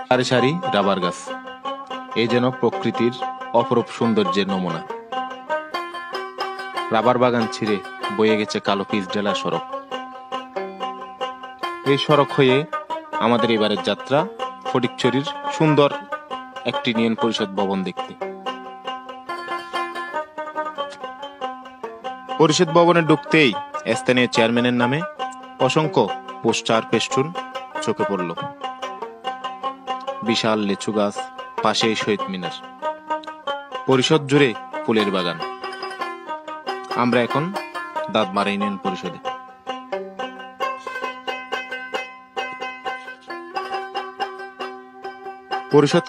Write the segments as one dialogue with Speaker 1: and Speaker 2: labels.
Speaker 1: সারি সারি রাবার গাছ, এই যেন প্রকৃতির অপরূপ সৌন্দর্যের নমুনা। রাবার বাগান ছিঁড়ে বয়ে গেছে কালো পিচ ঢালা সড়ক। এই সড়ক হয়ে আমাদের এবারের যাত্রা ফটিকছড়ির সুন্দর একটি ইউনিয়ন পরিষদ ভবন দেখতে। পরিষদ ভবনে ঢুকতেই স্থানীয় চেয়ারম্যানের নামে অসংখ্য পোস্টার পেস্টুন চোখে পড়ল। বিশাল লিচু গাছ, পাশে শহীদ মিনার, পরিষদ জুড়ে ফুলের বাগান। আমরা এখন দাঁতমারা ইউনিয়ন পরিষদে। পরিষদ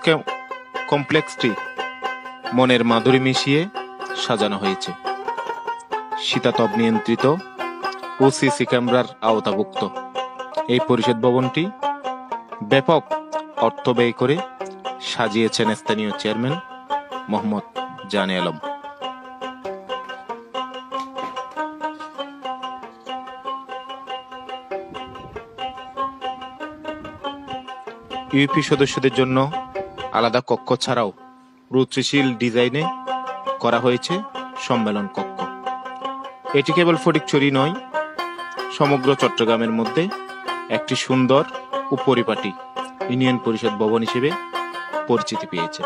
Speaker 1: কমপ্লেক্সটি মনের মাধুরী মিশিয়ে সাজানো হয়েছে। শীতাতপ নিয়ন্ত্রিত ও সিসি ক্যামেরার আওতাভুক্ত এই পরিষদ ভবনটি ব্যাপক অর্থ ব্যয় করে সাজিয়েছেন স্থানীয় চেয়ারম্যান মোহাম্মদ জানে আলম। ইউপি সদস্যদের জন্য আলাদা কক্ষ ছাড়াও রুচিশীল ডিজাইনে করা হয়েছে সম্মেলন কক্ষ। এটি কেবল ফটিকছড়ি নয়, সমগ্র চট্টগ্রামের মধ্যে একটি সুন্দর ও পরিপাটি ইউনিয়ন পরিষদ ভবন হিসেবে পরিচিতি পেয়েছে।